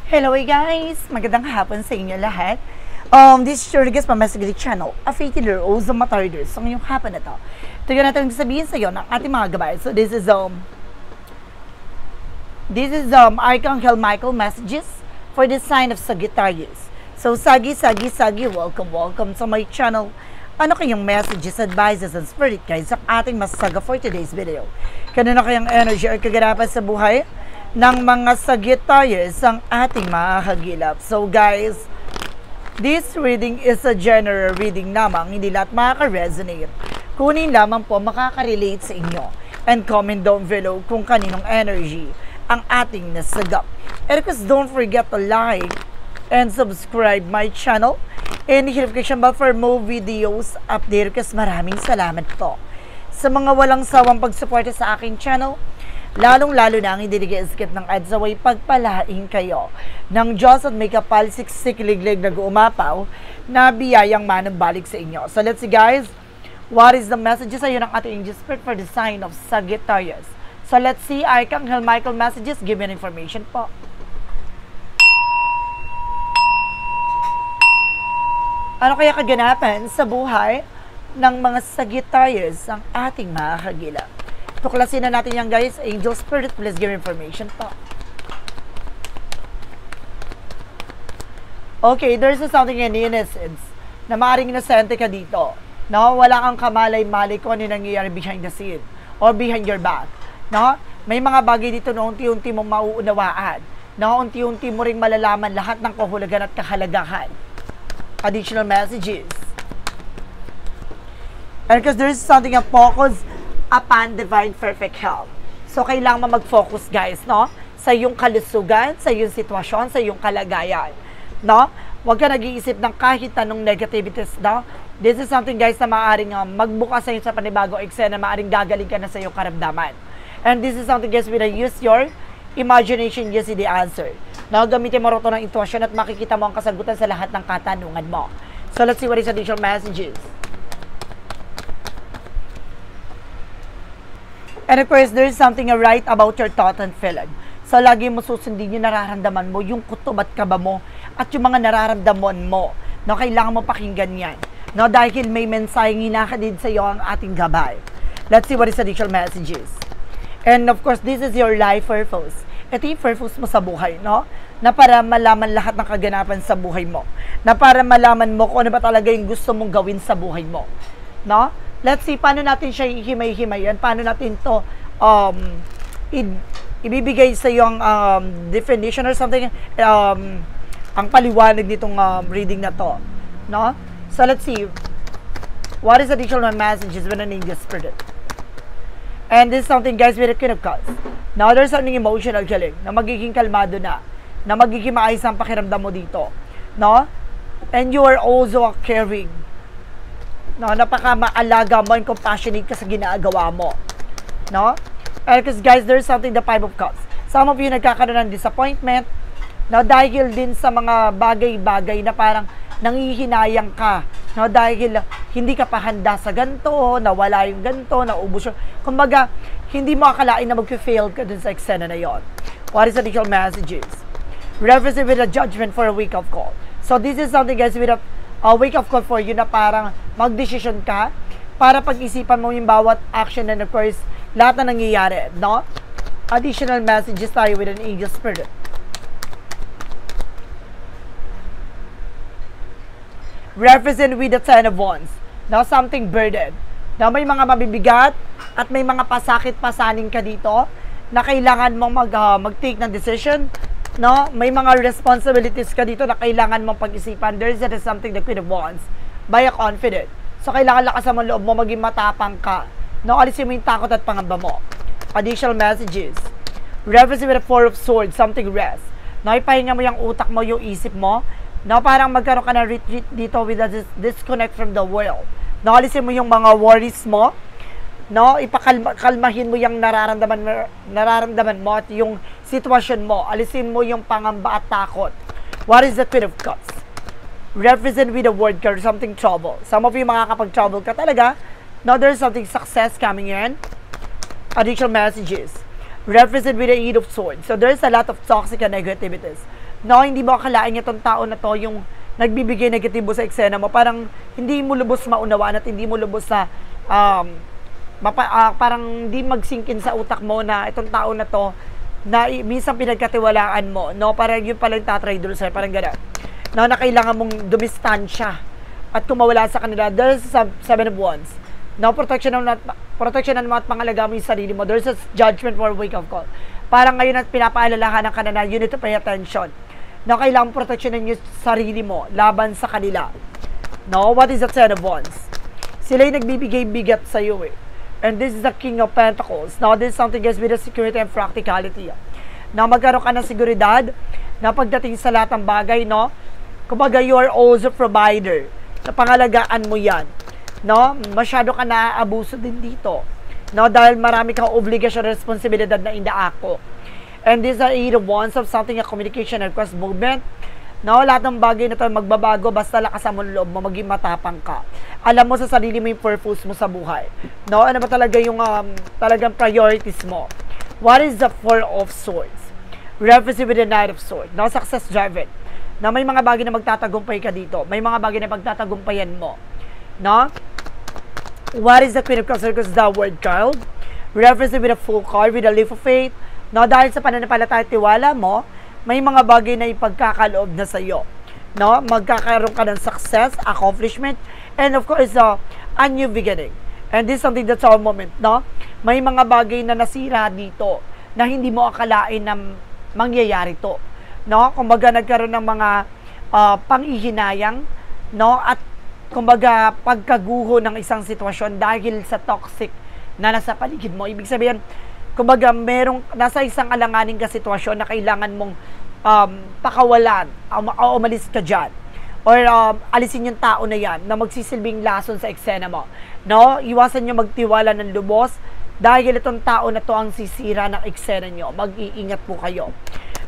Hello guys! Magandang hapon sa inyo lahat. This is your guest from Messagri Channel, a faithful rose of Matarders. So ngayong hapon na to, tignan natin sabihin sa iyo ng ating mga gabay. So this is Archangel Michael messages for the sign of Sagittarius. So Sagi, welcome sa my channel. Ano kayong messages, advices, and spirit guides ang ating masasaga for today's video? Kanino kayang energy or kaganapan sa buhay ng mga Sagittarius ang ating makakagilap? So guys, this reading is a general reading lamang, hindi lahat makaka-resonate. Kunin lamang po makaka-relate sa inyo. And comment down below kung kaninong energy ang ating nasagap. And of course, don't forget to like and subscribe my channel and notification bell for more videos update. Kasi maraming salamat po sa mga walang sawang pagsuporta sa aking channel. Lalong-lalo na ang hindi nag-skip ng ads away, pagpalain kayo ng Diyos at may kapal siksik-liglig na guumapaw na biyayang manang-balik sa inyo. So let's see guys, what is the messages ayun ng ating angel spirit for the sign of Sagittarius. So let's see, Archangel Michael messages, give me information po. Ano kaya kaganapan sa buhay ng mga Sagittarius ang ating makakagilap? Tuklasin na natin yan guys. Angel Spirit, please give information po. Okay, there's something in innocence na maaaring inosente ka dito. No? Wala kang kamalay-malay kung ano nangyayari behind the scene or behind your back. No? May mga bagay dito na unti-unti mong mauunawaan. No? Unti-unti mo ring malalaman lahat ng kahulugan at kahalagahan. Additional messages. And because there is something a focus upon divine perfect health. So, kailangan mag-focus guys, no? Sa iyong kalusugan, sa iyong sitwasyon, sa iyong kalagayan. No? Huwag ka nag-iisip ng kahit anong negativities, no? This is something guys na maaaring magbukas sa iyo sa panibago eksena, maaaring gagaling ka na sa iyong karamdaman. And this is something guys, when you use your imagination, you see the answer. No? Gamitin mo rin ito ng intuition at makikita mo ang kasagutan sa lahat ng katanungan mo. So, let's see what is additional messages. And of course, there is something right about your thought and feeling. So, lagi mo susundin yung nararamdaman mo, yung kutob at kaba mo, at yung mga nararamdaman mo. No, kailangan mo pakinggan yan. No, dahil may mensaheng hinakadid sa iyo ang ating gabay. Let's see what is additional messages. And of course, this is your life purpose. Ito yung purpose mo sa buhay, no? Na para malaman lahat ng kaganapan sa buhay mo. Na para malaman mo kung ano ba talaga yung gusto mong gawin sa buhay mo. No? Let's see, paano natin siya himay-himayan, paano natin to ibibigay sa yung definition or something, ang paliwanag nitong reading na to, no? So, let's see, what is additional messages when an angel spirit? And this is something, guys, with a Queen of Cups. Now, there's something emotional killing, na magiging kalmado na magiging maayos ang pakiramdam mo dito, no? And you are also a caring, no, napaka-maalaga mo and compassionate ka sa ginagawa mo. No? Because guys, there's something, the Five of Cups. Some of you nagkakaroon ng disappointment, no, dahil din sa mga bagay-bagay na parang nangihinayang ka. No, dahil hindi ka pa handa sa ganito, nawala yung ganito, naubos yung... Kumbaga, hindi mo akalain na mag-fail ka dun sa eksena na yon. What is additional messages? Reference with a judgment for a wake up call. So this is something guys with a wake up call for you na parang mag-decision ka para pag-isipan mo yung bawat action and of course lahat na nangyayari, no? Additional messages tayo with an angel spirit. Represent with the Ten of Wands. Now, something burden. Now, may mga mabibigat at may mga pasakit-pasaning ka dito na kailangan mong mag-take ng decision. No, may mga responsibilities ka dito na kailangan mong pag-isipan. There is something the Queen of Wands. By a confident. So, kailangan lakasan mo loob mo, maging matapang ka. No, alisin mo yung takot at pangamba mo. Additional messages. Reference with the Four of Swords, something rest. No, ipahinga mo yung utak mo, yung isip mo. No, parang magkaroon ka ng retreat dito with a disconnect from the world. No, alisin mo yung mga worries mo. No, ipakalmahin mo yung nararamdaman mo at yung sitwasyon mo. Alisin mo yung pangamba at takot. What is the Queen of Cups? Represent with the word card, something trouble. Some of you makakapag-trouble ka talaga. No, there's something success coming in. Additional messages. Represent with the Eight of Swords. So there's a lot of toxic and negativities. No, hindi mo akalain itong tao na to yung nagbibigay negatibo sa eksena mo. Parang hindi mo lubos maunawaan at hindi mo lubos na parang hindi magsinkin sa utak mo na itong tao na to na minsan pinagkatiwalaan mo. No, parang yun pala yung tatraidor sa'yo. Parang gano'n. No, na kailangan mong dumistansya at kumawala sa kanila. There's seven of wands. No, protection ng mga at pangalaga mo yung sarili mo. There's a judgment or wake-up call. Parang ngayon at pinapaalalahanan ka na you need to pay attention. No, kailangan proteksyonan yung sarili mo laban sa kanila. No, what is the Ten of Wands? Sila yung nagbibigay bigat sa iyo eh. And this is the King of Pentacles. Now, this is something guys with the security and practicality. Na magkaroon ka ng seguridad na pagdating sa lahat ng bagay, no? Kumbaga, you are also provider. Na pangalagaan mo yan. No? Masyado ka naaabuso din dito. No? Dahil marami kang obligasyon at responsibilidad na indaako. And this is a Eight of Wands of something, a communication and cross movement. No, lahat ng bagay na ito magbabago basta lakasan mo loob mo, maging matapang ka. Alam mo sa sarili mo yung purpose mo sa buhay. No, ano ba talaga yung talagang priorities mo? What is the Four of Swords? Reference with the Knight of Swords. No, success driven. Na may mga bagay na magtatagumpay ka dito. May mga bagay na pagtatagumpayan mo. No? What is the Queen of Cups? Because the word child. Reference with a full card with a leap of faith. No, dahil sa pananampalataya at tiwala mo, may mga bagay na ipagkakaloob na sa iyo. No, magkakaroon ka ng success, accomplishment, and of course, a new beginning. And this is something that's our moment, no? May mga bagay na nasira dito na hindi mo akalain na mangyayari to. No, kumbaga nagkaroon ng mga panghihinayang, no, at kumbaga pagkaguho ng isang sitwasyon dahil sa toxic na nasa paligid mo. Ibig sabihin, kumbaga, nasa isang alanganing ka sitwasyon na kailangan mong pakawalan, o umalis ka dyan. Or alisin yung tao na yan na magsisilbing lason sa eksena mo. No? Iwasan nyo magtiwala ng lubos dahil itong tao na to ang sisira ng eksena nyo. Mag-iingat po kayo.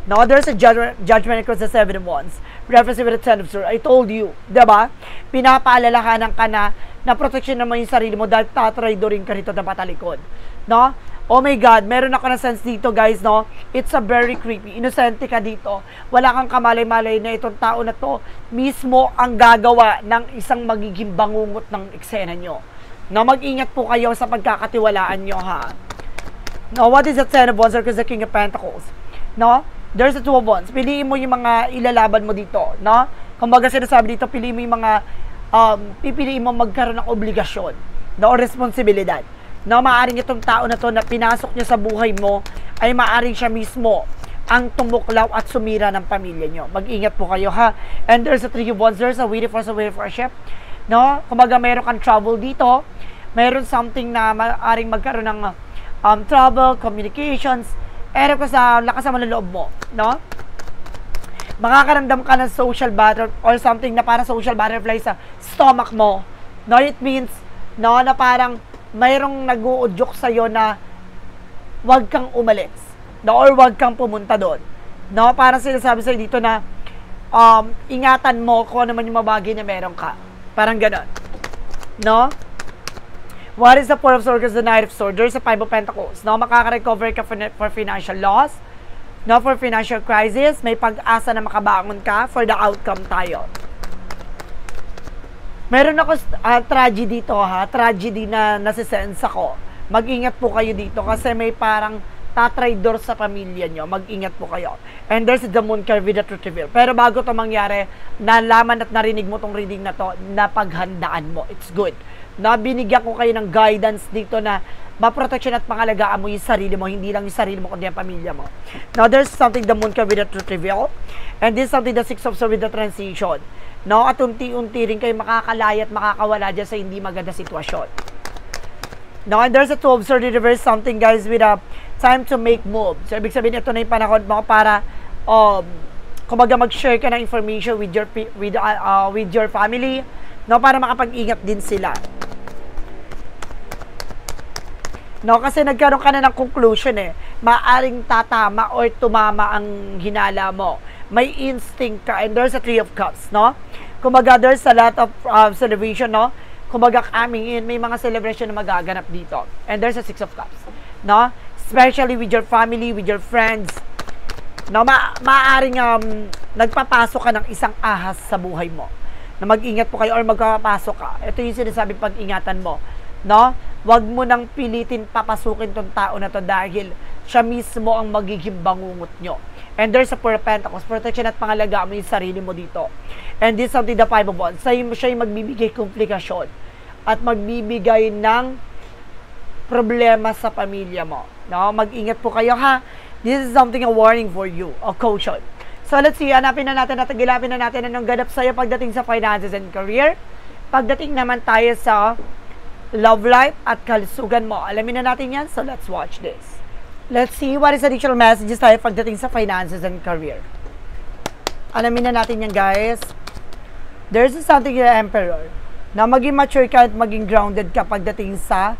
No, there's a judgment across the Seven of Wands. Reference with the Ten of Swords. I told you, diba? Pinapaalalahanan ka na protection naman yung sarili mo dahil tatraidorin ka rito na patalikod. No? Oh my God, meron ako na sense dito guys, no? It's a very creepy. Inosente ka dito. Wala kang kamalay-malay na itong tao na to mismo ang gagawa ng isang magiging bangungot ng eksena nyo. No, mag-ingat po kayo sa pagkakatiwalaan nyo, ha? No, what is the Ten of Wands or the King of Pentacles? No? There's the Two of Wands. Piliin mo yung mga ilalaban mo dito, no? Kumbaga sinasabi dito, piliin mo yung mga pipiliin mo magkaroon ng obligasyon, no, o responsibilidad. No, maaring itong tao na to na pinasok niya sa buhay mo ay maaring siya mismo ang tumuklaw at sumira ng pamilya nyo. Mag-ingat po kayo, ha? And there's a Three of Wands, there's a waiting for a ship. No? Kumbaga meron kang trouble dito, meron something na maaring magkaroon ng trouble, communications, ko sa lakas ng loob mo, no? Makakaramdam ka ng social battle or something na parang social butterfly sa stomach mo. No, it means, no, na parang mayroong nag-uudyok sa'yo na wag kang umalis, no, or wag kang pumunta doon. No, parang sinasabi sa'yo dito na ingatan mo kung ano man yung mabagay na meron ka. Parang gano'n. No? What is the Four of Swords, the Knight of Swords? There's a Five of Pentacles. No, makaka-recover ka for financial loss. No, for financial crisis. May pag-asa na makabangon ka for the outcome tayo. Meron ako tragedy dito, ha? Tragedy na nasisense ako. Mag-ingat po kayo dito kasi may parang tatraidor sa pamilya nyo. Mag-ingat po kayo. And there's the Moon card with the Truth reveal. Pero bago to mangyari, nalaman at narinig mo tong reading na to, napaghandaan mo. It's good. Binigyan ko kayo ng guidance dito na maproteksyon at pangalagaan mo yung sarili mo, hindi lang yung sarili mo, kundi ang pamilya mo. Now, there's something the Moon card with the Truth reveal. And this is something the Six of Swords with the transition. No, at unti-unti rin kayo makakalaya at makakawala dyan sa hindi maganda sitwasyon. No, and there's a Two of Swords reverse something guys with a time to make move. So, ibig sabihin ito na yung panahon mo para kumbaga mag-share ka ng information with your family, no, para makapag-ingat din sila. No, kasi nagkaroon ka na ng conclusion eh. Maaring tatama or tumama ang hinala mo. May instinct ka, and there's a Three of Cups, no? Kumbaga, there's a lot of celebration, no? Kumbaga, coming in, may mga celebration na magaganap dito. And there's a Six of Cups, no? Especially with your family, with your friends. No, maaaring nagpapasok ka ng isang ahas sa buhay mo. Na mag-ingat po kayo or magpapasok ka. Ito yung sinasabi pag-ingatan mo. No? Huwag mo nang pilitin papasukin tong tao na to dahil siya mismo ang magiging bangungot nyo. And there's a Four of Pentacles. Protection at pangalagaan mo yung sarili mo dito. And this is something the Five of Wands. Siya yung magbibigay komplikasyon at magbibigay ng problema sa pamilya mo. No? Mag-ingat po kayo ha. This is something a warning for you. A caution. So let's see. Hanapin na natin at tagilapin na natin anong ganap sa'yo pagdating sa finances and career. Pagdating naman tayo sa love life at kalusugan mo. Alamin na natin yan. So let's watch this. Let's see what is additional messages tayo pagdating sa finances and career. Alamin na natin yan, guys. There's something in the Emperor na maging mature ka at maging grounded ka pagdating sa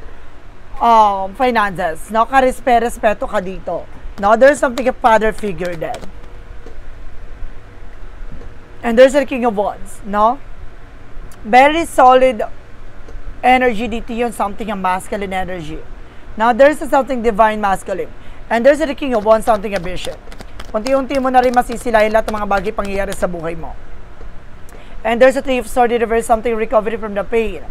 finances. No? Respeto ka dito. No? There's something a father figure then. And there's a King of Wands. No? Very solid energy dito yun. Something a masculine energy. Now, there's something divine masculine. And there's the King of Wands, something a vision. Unti-unti mo na rin masisilayan lahat ng mga bagay pangyayari sa buhay mo. And there's a Three of Swords, reverse, something recovery from the pain.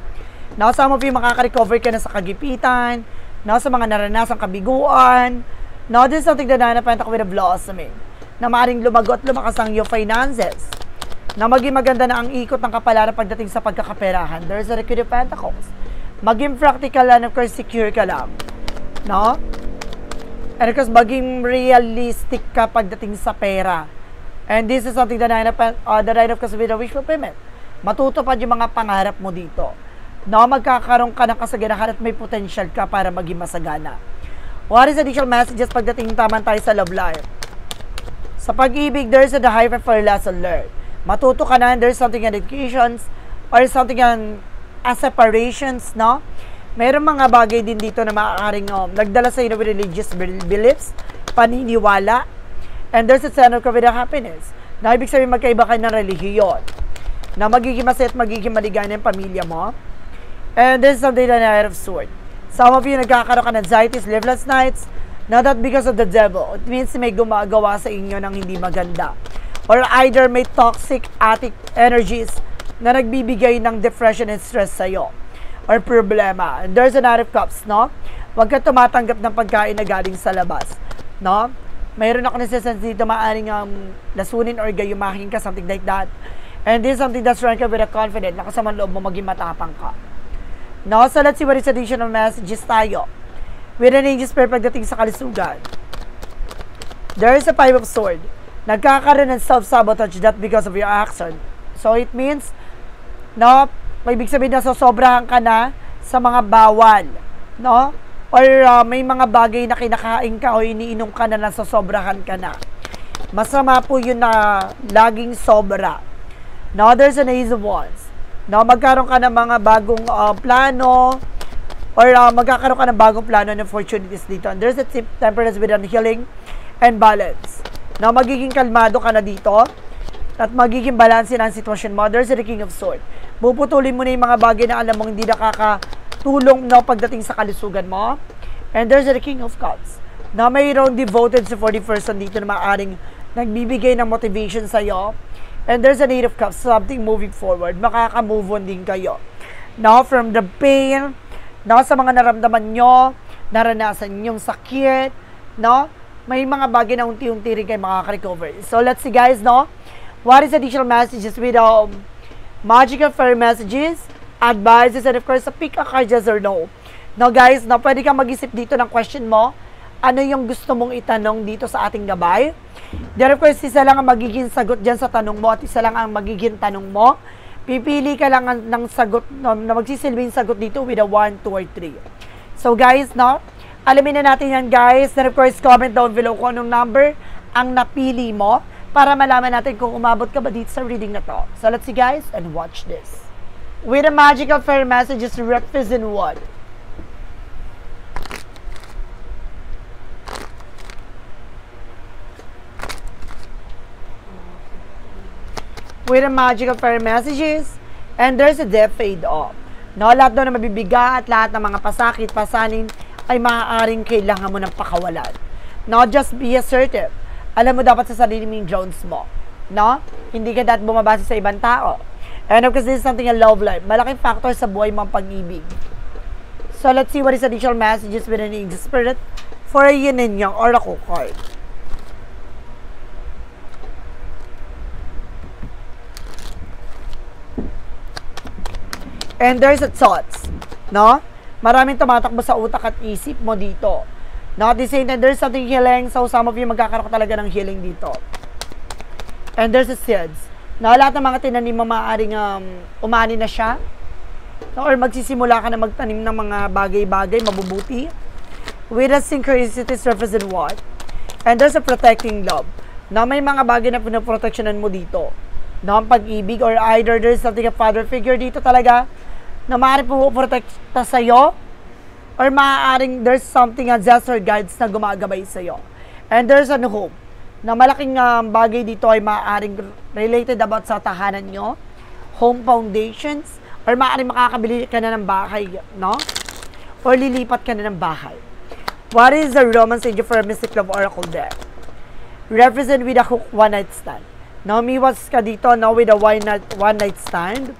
Now, some of you makaka-recover ka na sa kagipitan, now, sa mga naranasang kabiguan. Now, this is something that Nine of Pentacles with a blossoming. Na maaaring lumago at lumakas ang iyong finances. Na maging maganda na ang ikot ng kapalaran pagdating sa pagkakaperahan. There's a Queen of Pentacles. Maging practical lang, of course, secure ka lang. No? And of course, maging realistic ka pagdating sa pera. And this is something the Nine of Cups with a wish fulfillment. Matutupad yung mga pangarap mo dito. No? Magkakaroon ka ng kasaganahan at may potential ka para maging masagana. What is additional messages pagdating taman tayo sa love life? Sa pag-ibig, there's the high for lesson learned. Matuto ka na, there's something in educations or something in separations, no? Mayroong mga bagay din dito na maaaring nagdala sa iyo ng religious beliefs, paniniwala, and there's a center of happiness. Na ibig sabihin magkaiba kayo ng relihiyon, na magiging masaya at magiging maligaya ng pamilya mo. And there's something that I have swords. Some of you nagkakaroon ka ng anxieties, sleepless nights, not that because of the devil. It means may gumagawa sa inyo ng hindi maganda. Or either may toxic attic energies na nagbibigay ng depression and stress sa'yo. Or problema. And there's a Knight of Cups, no? Huwag ka tumatanggap ng pagkain na galing sa labas. No? Mayroon ako nasisense dito, maaaring lasunin or gayumahin ka, something like that. And this is something that's rank with a confident, na kasama loob mo maging matapang ka. No? So let's see what is additional messages tayo. With an angel's prayer pagdating sa kalusugan. There is a Five of Swords. Nagkakaroon ng self-sabotage that because of your action. So it means, no, may ibig sabihin na sosobrahan ka na sa mga bawal, no? Or may mga bagay na kinakain ka o iniinom ka na sosobrahan ka na. Masama po yun na laging sobra. No, there's an Ace of Wands. No, magkaroon ka ng mga bagong plano or magkakaroon ka ng bagong plano and opportunities dito. And there's a temperance with healing and balance. Na magiging kalmado ka na dito at magiging balanse na ang sitwasyon mo. There's the King of Swords. Puputulin mo na yung mga bagay na alam mong hindi nakakatulong no, pagdating sa kalusugan mo. And there's the King of Cups. Na mayroong devoted sa 40 person dito na maaaring nagbibigay ng motivation sa'yo. And there's a Eight of Cups, something moving forward. Makaka-move on din kayo. Now, from the pain, no, sa mga naramdaman nyo, naranasan nyong sakit, no? May mga bagay na unti-unti rin kayo makaka-recover. So, let's see guys, no? What is additional messages with magical fairy messages, advices, and of course, pick a card yes or no. No guys, no, pwede kang mag-isip dito ng question mo. Ano yung gusto mong itanong dito sa ating gabay? Then of course, isa lang ang magiging sagot dyan sa tanong mo at isa lang ang magiging tanong mo. Pipili ka lang ng sagot no, na magsisilbing sagot dito with a 1, 2, or 3. So guys, no? Alamin na natin yan guys. And of course, comment down below kung anong number ang napili mo para malaman natin kung umabot ka ba dito sa reading na to. So let's see guys and watch this. With a magical fairy messages represent what? With a magical fairy messages and there's a death fade off. No, lahat doon na mabibigat, lahat ng mga pasakit, pasanin ay maaaring kailangan mo ng pakawalan. Now, just be assertive. alam mo dapat sa sarili mong grounds mo. No? Hindi ka dapat bumabase sa ibang tao. And of course, this is something in love life. Malaking factor sa buhay mong pag-ibig. So, let's see what is additional messages with an angel spirit for a yin and yang oracle card. And there's a thoughts, no? Maraming tumatakbo sa utak at isip mo dito. No, at the same time, there's something healing. So, some of you magkakaroon talaga ng healing dito. And there's a seeds. No, lahat ng mga tinanim mo maaaring umani na siya. No, or magsisimula ka na magtanim ng mga bagay-bagay, mabubuti. With a synchronicities represent what? And there's a protecting love. No, may mga bagay na pinoprotectionan mo dito. No, ang pag-ibig or either there's something a father figure dito talaga na maaaring pumoprotekta sa'yo or maaaring there's something just or guides na gumagabay sa'yo. And there's an hope na malaking bagay dito ay maaaring related about sa tahanan nyo, home foundations, or maaaring makakabili ka na ng bahay, no? Or lilipat ka na ng bahay. What is the romance angel for a mystic love oracle deck? Represent with a hook one night stand. No, miwas ka dito, no, with a one night stand.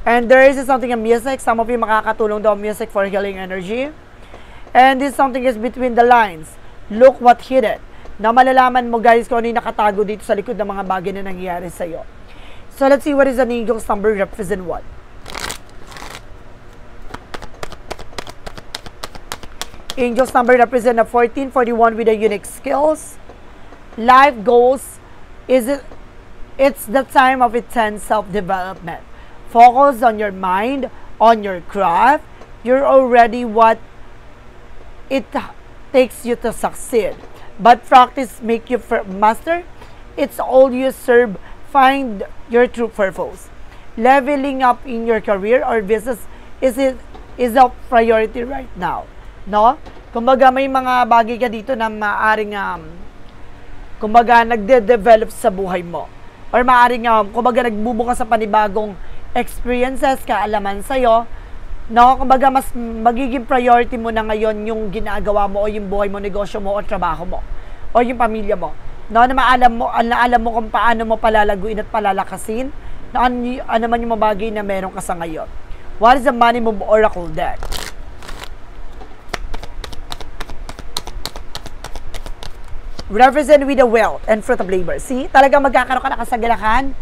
And there is something in music. Some of you makakatulong daw music for healing energy. And this something is between the lines. Look what hidden. Na malalaman mo guys kung ano yung nakatago dito sa likod ng mga bagay na nangyayari sa'yo. So let's see what is an angel's number represent what. Angel's number represent a 1441 with a unique skills. Life goals it's the time of intense self-development. Focus on your mind, on your craft. You're already what it takes you to succeed. But practice make you master. It's all you serve. Find your true purpose. Leveling up in your career or business is a priority right now. No? Kumbaga may mga bagay ka dito na maaring kumbaga nagde-develop sa buhay mo. Or maaring kumbaga nagbubukas sa panibagong experiences, kaalaman sa'yo, no? Kumbaga mas magiging priority mo na ngayon yung ginagawa mo o yung buhay mo, negosyo mo o trabaho mo o yung pamilya mo. No? Na alam mo kung paano mo palalaguin at palalakasin na ano man yung mga bagay na meron ka sa ngayon. What is the money move oracle deck? Represent with the wealth and fruit of labor. See, talagang magkakaroon ka na kasagalakan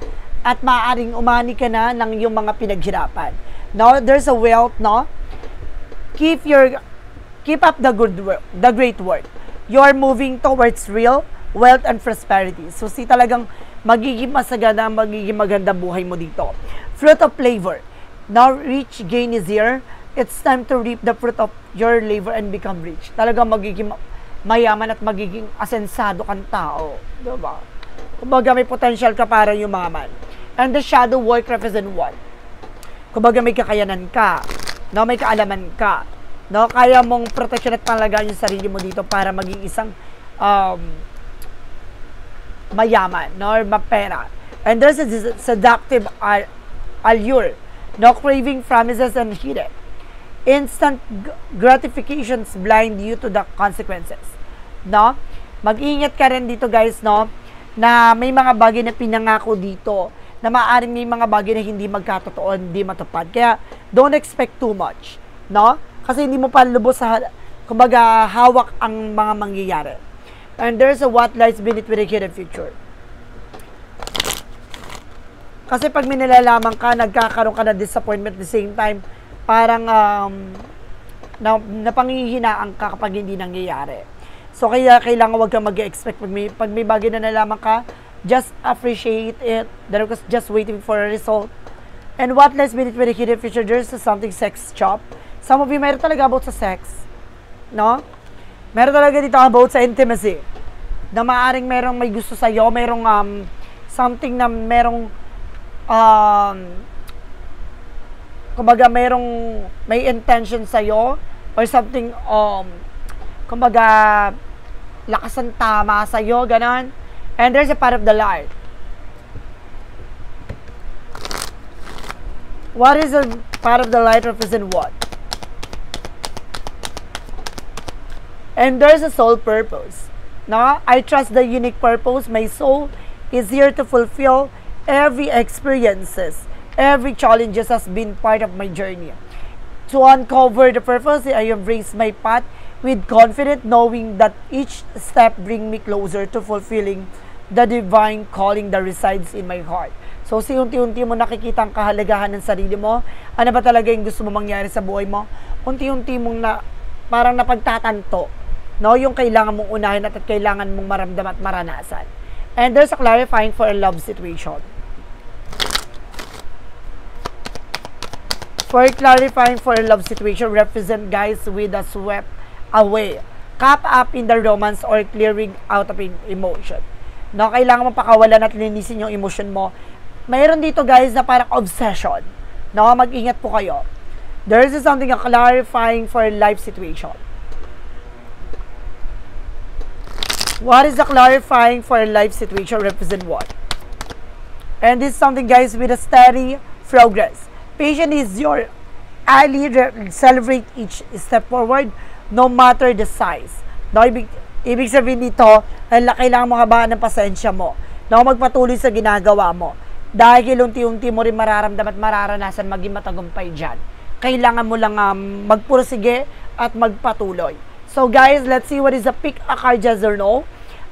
at maaaring umani ka na ng iyong mga pinaghirapan. No, there's a wealth, no? Keep up the great work. You're moving towards real wealth and prosperity. So, see, talagang magiging masagana, magiging maganda buhay mo dito. Fruit of labor. Now, rich gain is here. It's time to reap the fruit of your labor and become rich. Talagang magiging mayaman at magiging asensado kang tao. Diba? Kumbaga may potential ka para yumaman. And the shadow work represent what? Kumbaga may kakayanan ka, no? May kaalaman ka, no? Kaya mong protection at pangalagaan yung sarili mo dito para maging isang mayaman, no? Or mapera. And there's a seductive allure, no? Craving promises and hidden. Instant gratifications blind you to the consequences, no? Mag-ingat ka rin dito guys, no? Na may mga bagay na pinangako dito na maaaring may mga bagay na hindi magkatotoo, hindi matupad. Kaya, don't expect too much, no? Kasi hindi mo pa lubos sa, kumbaga, hawak ang mga mangyayari. And there's a what lies beneath with a hidden future. Kasi pag minilalaman ka, nagkakaroon ka na disappointment at the same time, parang napanghihinaan ka kapag hindi nangyayari. So, kaya kailangan wag kang mag-expect pag may bagay na nalaman ka, just appreciate it. Then, of course, just waiting for a result. And what lies beneath with the hidden future, there's something sex shop. Some of you, meron talaga about sa sex. No? Meron talaga dito about sa intimacy. Na maaaring merong may gusto sa'yo, merong something na merong kumbaga merong may intention sa'yo or something kumbaga lakas ng tama sa'yo, ganon. And there's a part of the light. What is a part of the light represent what? And there's a sole purpose. No? I trust the unique purpose my soul is here to fulfill. Every experiences, every challenges has been part of my journey. To uncover the purpose, I embrace my path with confidence, knowing that each step bring me closer to fulfilling the divine calling that resides in my heart. So, unti-unti mo nakikita ang kahalagahan ng sarili mo. Ano ba talaga yung gusto mo mangyari sa buhay mo? Unti-unti mong parang napagtatanto, no? Yung kailangan mong unahin at kailangan mong maramdam at maranasan. And there's a clarifying for a love situation. For clarifying for a love situation, represent guys with a swept away, caught up in the romance or clearing out of emotion. No, kailangan mo pakawalan at linisin yung emotion mo. Mayroon dito guys na parang obsession. No, mag-ingat po kayo. There is something a clarifying for a life situation. What is the clarifying for a life situation represent what? And this is something guys with a steady progress. Patience is your ally. Celebrate each step forward no matter the size. No, ibig sabihin dito, kailangan mo habaan ng pasensya mo. No, magpatuloy sa ginagawa mo. Dahil unti-unti mo rin mararamdam at mararanasan maging matagumpay dyan. Kailangan mo lang magpursige at magpatuloy. So guys, let's see what is the pick a card, yes or no.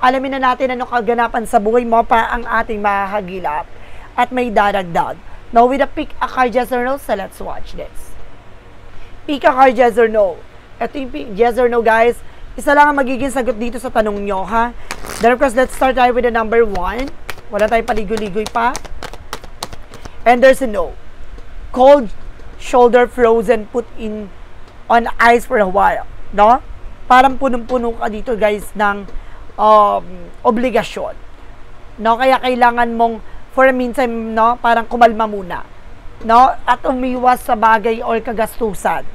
Alamin na natin ano kaganapan sa buhay mo pa ang ating mahahagilap at may dadagdag. Now with the pick a card, yes or no, so let's watch this. Pick a card, yes or no. Ito yung yes or no guys. Isa lang ang magiging sagot dito sa tanong nyo, ha? Then of course, let's start tayo with the number 1. Wala tayong paligoy-ligoy pa. And there's a no. Cold shoulder frozen, put in on ice for a while. No? Parang punong-puno ka dito guys ng obligasyon. No? Kaya kailangan mong for a meantime, no? Parang kumalma muna. No? At umiwas sa bagay or kagastusan.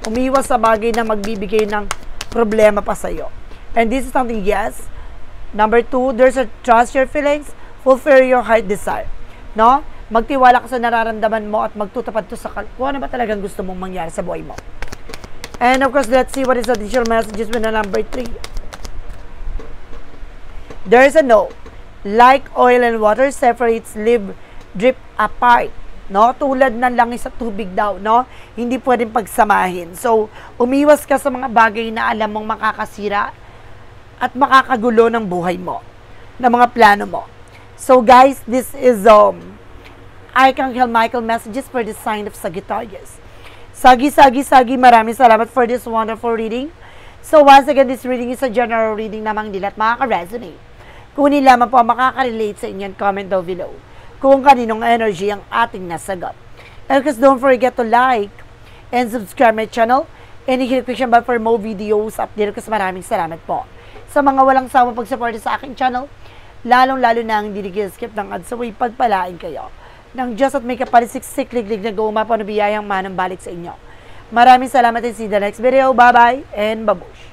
Umiwas sa bagay na magbibigay ng problema pa sa'yo. And this is something, yes. Number 2, there's a trust your feelings, fulfill your heart desire. No? Magtiwala ka sa nararamdaman mo at magtutupad to sa kung ano ba talagang gusto mong mangyari sa buhay mo. And of course, let's see what is the additional messages with the number 3. There's a no. Like oil and water separates, live, drip apart. No? Tulad ng langis sa tubig daw, no? Hindi pwedeng pagsamahin. So, umiwas ka sa mga bagay na alam mong makakasira at makakagulo ng buhay mo, ng mga plano mo. So, guys, this is Archangel Michael messages for the sign of Sagittarius. Sagi, maraming salamat for this wonderful reading. So, once again, this reading is a general reading namang nila at makaka-resonate. Kung hindi lamang po makaka-relate sa inyo, comment down below kung kaninong energy ang ating nasagot. And because don't forget to like and subscribe my channel and i-hit the bell for more videos update. Kasi maraming salamat po sa mga walang sawang pag-support sa aking channel, lalong-lalo na ang skip ng ads, so pagpalain kayo ng Diyos at may kapalisik-siklig na gumapa na biyayang manang balik sa inyo. Maraming salamat and see you in the next video. Bye-bye and babush!